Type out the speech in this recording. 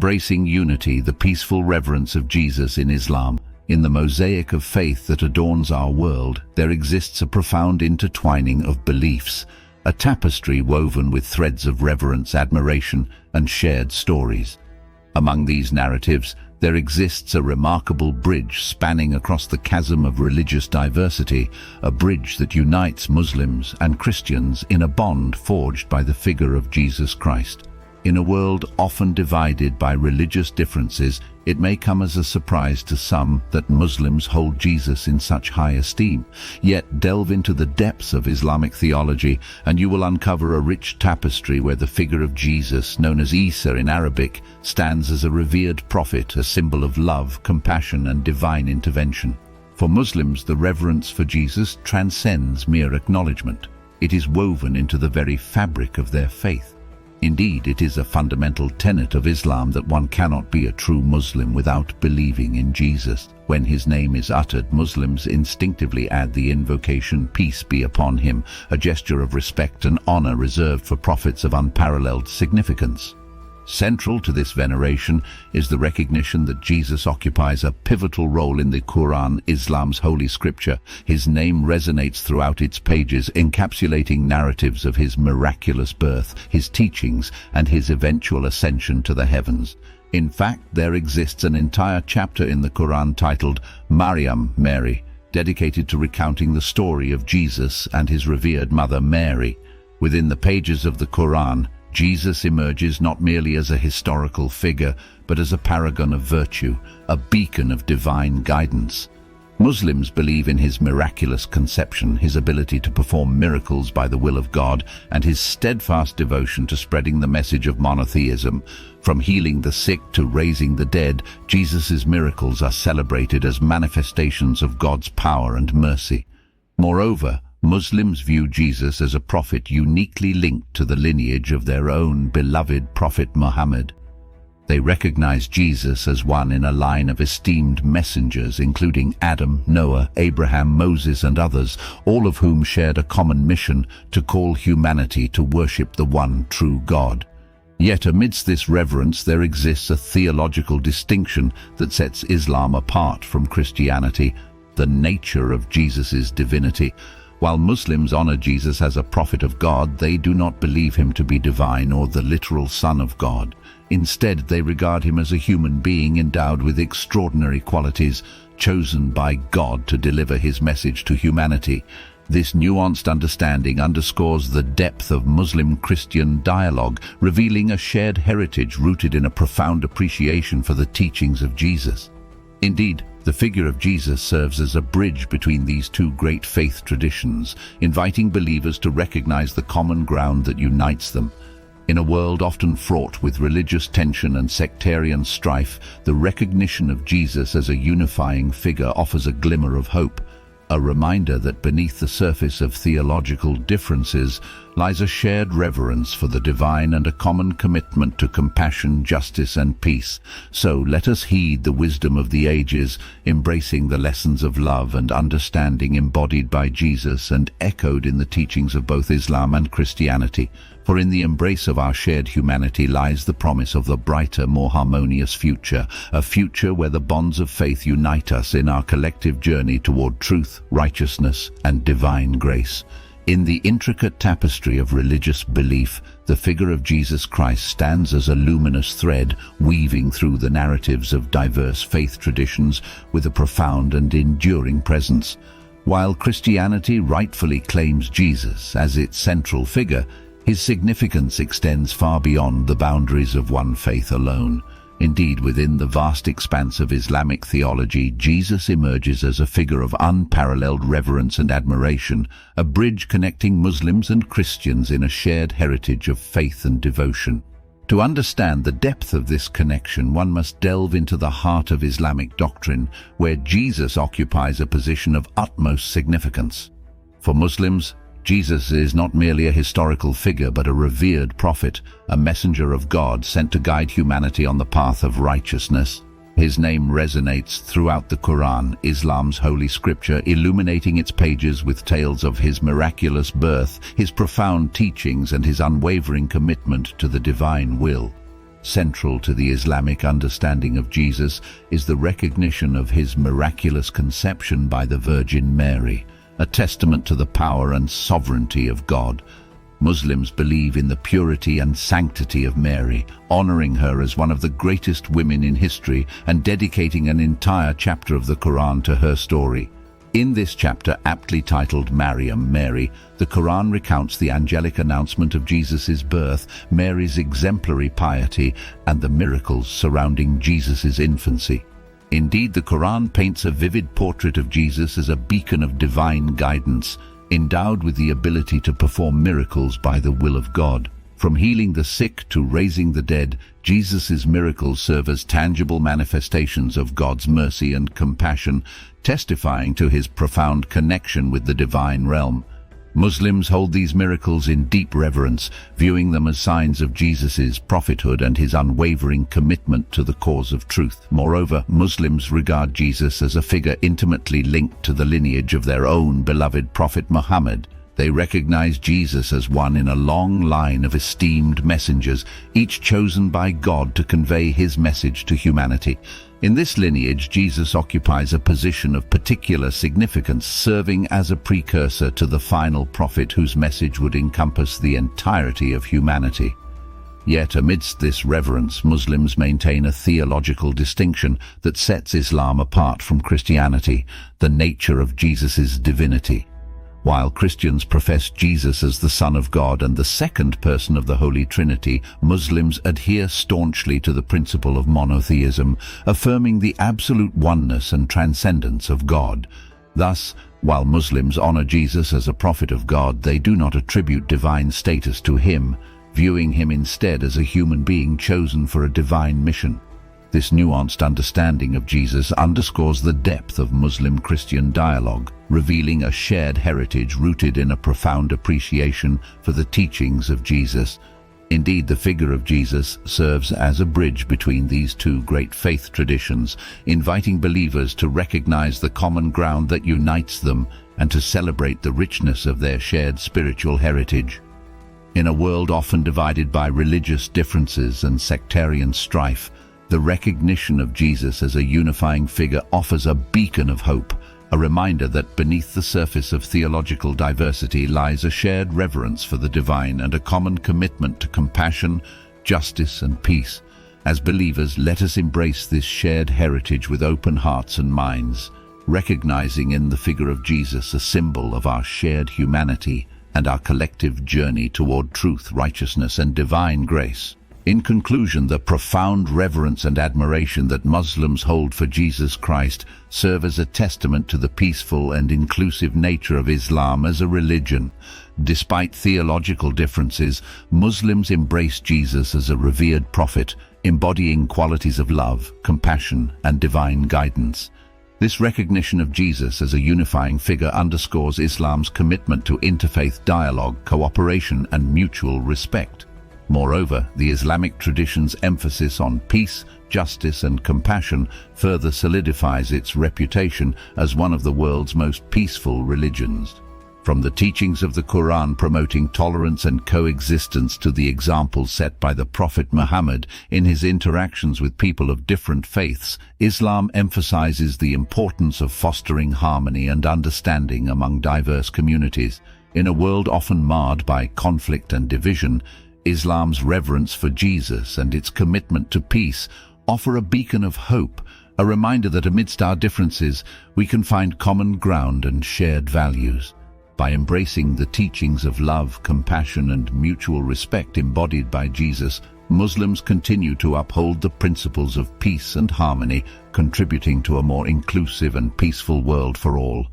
embracing unity, the peaceful reverence of Jesus in Islam. In the mosaic of faith that adorns our world, there exists a profound intertwining of beliefs, a tapestry woven with threads of reverence, admiration, and shared stories. Among these narratives, there exists a remarkable bridge spanning across the chasm of religious diversity, a bridge that unites Muslims and Christians in a bond forged by the figure of Jesus Christ. In a world often divided by religious differences, it may come as a surprise to some that Muslims hold Jesus in such high esteem. Yet delve into the depths of Islamic theology and you will uncover a rich tapestry where the figure of Jesus, known as Isa in Arabic, stands as a revered prophet, a symbol of love, compassion, and divine intervention. For Muslims, the reverence for Jesus transcends mere acknowledgement. It is woven into the very fabric of their faith. Indeed, it is a fundamental tenet of Islam that one cannot be a true Muslim without believing in Jesus. When his name is uttered, Muslims instinctively add the invocation, "Peace be upon him," a gesture of respect and honor reserved for prophets of unparalleled significance. Central to this veneration is the recognition that Jesus occupies a pivotal role in the Quran, Islam's holy scripture. His name resonates throughout its pages, encapsulating narratives of his miraculous birth, his teachings, and his eventual ascension to the heavens. In fact, there exists an entire chapter in the Quran titled Maryam, Mary, dedicated to recounting the story of Jesus and his revered mother Mary. Within the pages of the Quran, Jesus emerges not merely as a historical figure, but as a paragon of virtue, a beacon of divine guidance. Muslims believe in his miraculous conception, his ability to perform miracles by the will of God, and his steadfast devotion to spreading the message of monotheism. From healing the sick to raising the dead, Jesus' miracles are celebrated as manifestations of God's power and mercy. Moreover, Muslims view Jesus as a prophet uniquely linked to the lineage of their own beloved Prophet Muhammad. They recognize Jesus as one in a line of esteemed messengers, including Adam, Noah, Abraham, Moses, and others, all of whom shared a common mission to call humanity to worship the one true God. Yet amidst this reverence there exists a theological distinction that sets Islam apart from Christianity: the nature of Jesus' divinity. While Muslims honor Jesus as a prophet of God, they do not believe him to be divine or the literal Son of God. Instead, they regard him as a human being endowed with extraordinary qualities, chosen by God to deliver his message to humanity. This nuanced understanding underscores the depth of Muslim-Christian dialogue, revealing a shared heritage rooted in a profound appreciation for the teachings of Jesus. Indeed, the figure of Jesus serves as a bridge between these two great faith traditions, inviting believers to recognize the common ground that unites them. In a world often fraught with religious tension and sectarian strife, the recognition of Jesus as a unifying figure offers a glimmer of hope, a reminder that beneath the surface of theological differences lies a shared reverence for the divine and a common commitment to compassion, justice, and peace. So let us heed the wisdom of the ages, embracing the lessons of love and understanding embodied by Jesus and echoed in the teachings of both Islam and Christianity. For in the embrace of our shared humanity lies the promise of the brighter, more harmonious future, a future where the bonds of faith unite us in our collective journey toward truth, righteousness, and divine grace. In the intricate tapestry of religious belief, the figure of Jesus Christ stands as a luminous thread, weaving through the narratives of diverse faith traditions with a profound and enduring presence. While Christianity rightfully claims Jesus as its central figure, his significance extends far beyond the boundaries of one faith alone. Indeed, within the vast expanse of Islamic theology, Jesus emerges as a figure of unparalleled reverence and admiration, a bridge connecting Muslims and Christians in a shared heritage of faith and devotion. To understand the depth of this connection, one must delve into the heart of Islamic doctrine, where Jesus occupies a position of utmost significance. For Muslims, Jesus is not merely a historical figure but a revered prophet, a messenger of God sent to guide humanity on the path of righteousness. His name resonates throughout the Quran, Islam's holy scripture, illuminating its pages with tales of his miraculous birth, his profound teachings, and his unwavering commitment to the divine will. Central to the Islamic understanding of Jesus is the recognition of his miraculous conception by the Virgin Mary, a testament to the power and sovereignty of God. Muslims believe in the purity and sanctity of Mary, honoring her as one of the greatest women in history and dedicating an entire chapter of the Quran to her story. In this chapter, aptly titled Maryam, Mary, the Quran recounts the angelic announcement of Jesus' birth, Mary's exemplary piety, and the miracles surrounding Jesus' infancy. Indeed, the Quran paints a vivid portrait of Jesus as a beacon of divine guidance, endowed with the ability to perform miracles by the will of God. From healing the sick to raising the dead, Jesus' miracles serve as tangible manifestations of God's mercy and compassion, testifying to his profound connection with the divine realm. Muslims hold these miracles in deep reverence, viewing them as signs of Jesus' prophethood and his unwavering commitment to the cause of truth. Moreover, Muslims regard Jesus as a figure intimately linked to the lineage of their own beloved Prophet Muhammad. They recognize Jesus as one in a long line of esteemed messengers, each chosen by God to convey his message to humanity. In this lineage, Jesus occupies a position of particular significance, serving as a precursor to the final prophet whose message would encompass the entirety of humanity. Yet amidst this reverence, Muslims maintain a theological distinction that sets Islam apart from Christianity: the nature of Jesus' divinity. While Christians profess Jesus as the Son of God and the second person of the Holy Trinity, Muslims adhere staunchly to the principle of monotheism, affirming the absolute oneness and transcendence of God. Thus, while Muslims honor Jesus as a prophet of God, they do not attribute divine status to him, viewing him instead as a human being chosen for a divine mission. This nuanced understanding of Jesus underscores the depth of Muslim-Christian dialogue, revealing a shared heritage rooted in a profound appreciation for the teachings of Jesus. Indeed, the figure of Jesus serves as a bridge between these two great faith traditions, inviting believers to recognize the common ground that unites them and to celebrate the richness of their shared spiritual heritage. In a world often divided by religious differences and sectarian strife, the recognition of Jesus as a unifying figure offers a beacon of hope, a reminder that beneath the surface of theological diversity lies a shared reverence for the divine and a common commitment to compassion, justice, and peace. As believers, let us embrace this shared heritage with open hearts and minds, recognizing in the figure of Jesus a symbol of our shared humanity and our collective journey toward truth, righteousness, and divine grace. In conclusion, the profound reverence and admiration that Muslims hold for Jesus Christ serve as a testament to the peaceful and inclusive nature of Islam as a religion. Despite theological differences, Muslims embrace Jesus as a revered prophet, embodying qualities of love, compassion, and divine guidance. This recognition of Jesus as a unifying figure underscores Islam's commitment to interfaith dialogue, cooperation, and mutual respect. Moreover, the Islamic tradition's emphasis on peace, justice, and compassion further solidifies its reputation as one of the world's most peaceful religions. From the teachings of the Quran promoting tolerance and coexistence to the examples set by the Prophet Muhammad in his interactions with people of different faiths, Islam emphasizes the importance of fostering harmony and understanding among diverse communities. In a world often marred by conflict and division, Islam's reverence for Jesus and its commitment to peace offer a beacon of hope, a reminder that amidst our differences we can find common ground and shared values. By embracing the teachings of love, compassion, and mutual respect embodied by Jesus, Muslims continue to uphold the principles of peace and harmony, contributing to a more inclusive and peaceful world for all.